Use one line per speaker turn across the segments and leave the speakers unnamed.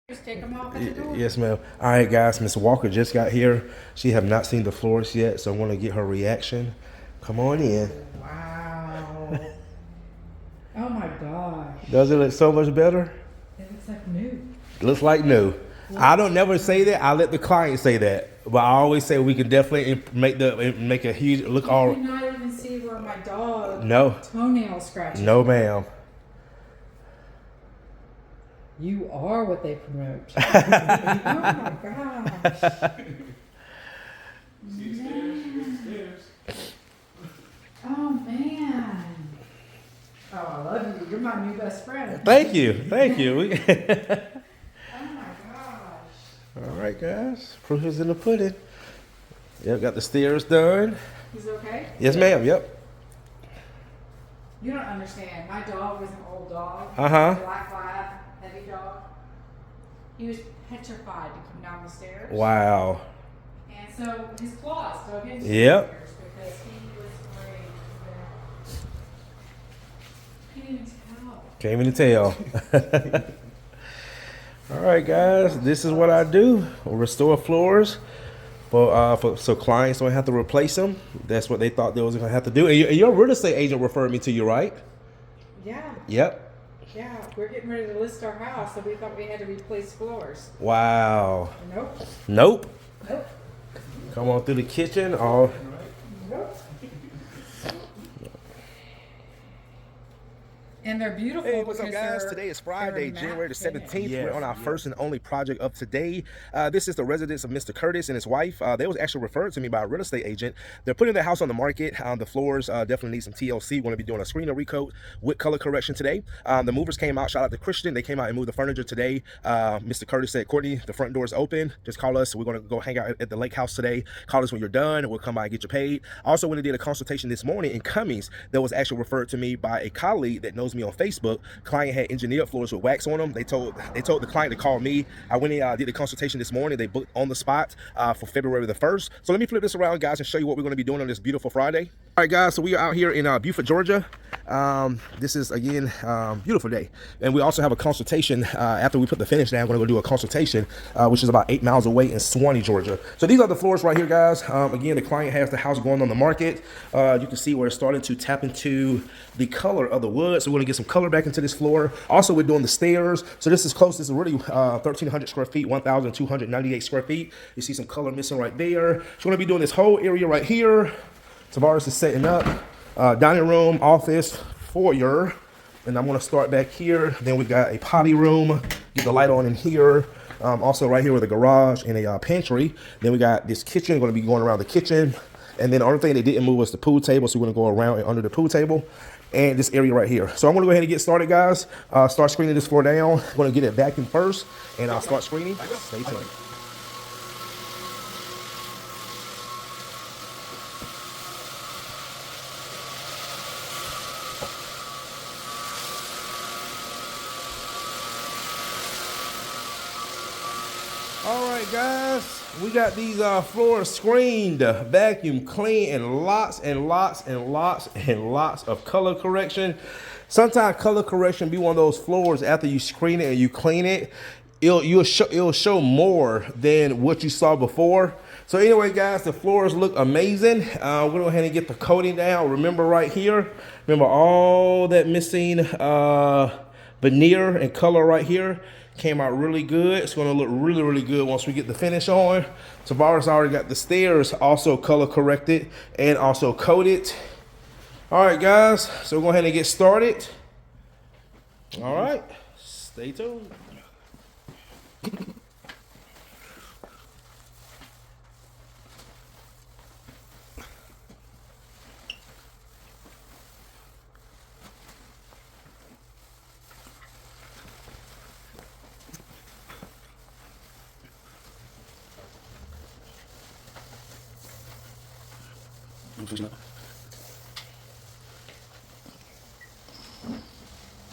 Just take them off at the door.
Yes, ma'am. All right, guys. Miss Walker just got here. She have not seen the floors yet, so I want to get her reaction. Come on in.
Wow. Oh my gosh.
Does it look so much better?
It looks like new.
Looks like new. I don't never say that. I let the client say that, but I always say we can definitely make a huge look. All
You cannot even see where my dog
no,
toenail scratches.
no, ma'am.
You are what they promote. Oh my gosh. Oh man. Oh, I love you. You're my new best friend.
Thank you, thank you.
Oh my gosh.
All right, guys. Proof is in the pudding. Yep, got the stairs done.
He's okay?
Yes, ma'am. Yep.
You don't understand. My dog was an old dog.
Uh-huh.
Black lab, heavy dog. He was petrified to come down the stairs.
Wow.
And so his claws dug into
Yep.
the stairs because he was afraid that he didn't even tell.
Can't even tell. All right, guys. This is what I do. Restore floors. So clients don't have to replace them. That's what they thought they was gonna have to do. And your real estate agent referred me to you, right?
Yeah,
Yep.
yeah. We're getting ready to list our house, so we thought we had to replace floors.
Wow.
Nope.
Nope.
Nope.
Come on through the kitchen. All.
Nope. And they're beautiful.
Hey, what's up,
because
guys?
they're-
Today is
they're
Friday,
matte
January the
finish.
17th. We're on our first and only project of today. This is the residence of Mr. Curtis and his wife. They was actually referred to me by a real estate agent. They're putting their house on the market. The floors definitely need some TLC. We're going to be doing a screen and recoat with color correction today. The movers came out. Shout out to Christian. They came out and moved the furniture today. Mr. Curtis said, Courtney, the front door is open. Just call us. We're going to go hang out at the lake house today. Call us when you're done. We'll come by and get you paid. Also, when they did a consultation this morning in Cummings, that was actually referred to me by a colleague that knows me on Facebook. Client had engineered floors with wax on them. They told the client to call me. I went in, did the consultation this morning. They booked on the spot for February the 1st. So let me flip this around, guys, and show you what we're going to be doing on this beautiful Friday. All right, guys, so we are out here in Beaufort, Georgia. This is, again, beautiful day. And we also have a consultation after we put the finish down. We're going to go do a consultation, which is about 8 miles away in Swanee, Georgia. So these are the floors right here, guys. Again, the client has the house going on the market. You can see where it's starting to tap into the color of the wood. So we're going to get some color back into this floor. Also, we're doing the stairs. So this is close. This is really 1,300 square feet, 1,298 square feet. You see some color missing right there. So we're going to be doing this whole area right here. Tavares is setting up. Dining room, office, foyer. And I'm going to start back here. Then we got a potty room. Get the light on in here. Also right here with a garage and a pantry. Then we got this kitchen. Going to be going around the kitchen. And then the only thing they didn't move was the pool table. So we're going to go around and under the pool table. And this area right here. So I'm going to go ahead and get started, guys. Start screening this floor down. I'm going to get it vacuumed first. And I'll start screening. Stay tuned. All right, guys, we got these floors screened, vacuum clean, and lots and lots and lots and lots of color correction. Sometimes color correction be one of those floors after you screen it and you clean it, it'll show more than what you saw before. So anyway, guys, the floors look amazing. We're going to go ahead and get the coating down. Remember right here, remember all that missing veneer and color right here. Came out really good. It's going to look really, really good once we get the finish on. Tavares already got the stairs also color corrected and also coated. All right, guys. So we'll go ahead and get started. All right. Stay tuned.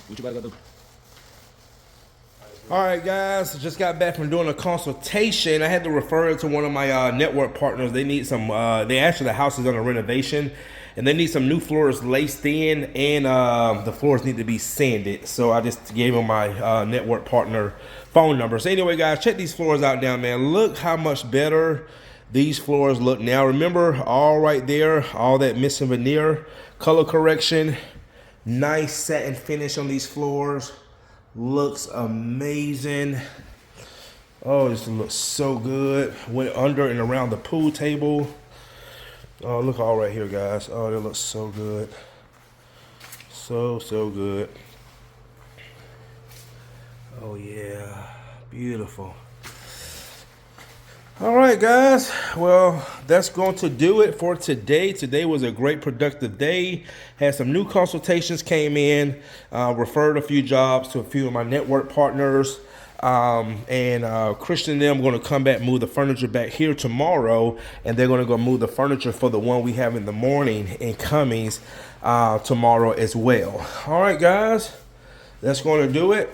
What you about to do? All right, guys, just got back from doing a consultation. I had to refer it to one of my network partners. They need some, the house is under renovation. and they need some new floors laced in, and the floors need to be sanded. So I just gave them my network partner phone number. So anyway, guys, check these floors out now, man. Look how much better these floors look now. Remember, all right there, all that missing veneer, color correction, nice satin finish on these floors. Looks amazing. Oh, this looks so good. Went under and around the pool table. Oh, look all right here, guys. Oh, that looks so good. So good. Oh yeah, beautiful. All right, guys. Well, that's going to do it for today. Today was a great productive day. Had some new consultations came in, referred a few jobs to a few of my network partners. Christian and them are going to come back, move the furniture back here tomorrow, and they're going to go move the furniture for the one we have in the morning in Cummings tomorrow as well. All right, guys. That's going to do it.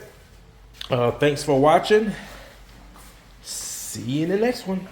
Thanks for watching. See you in the next one.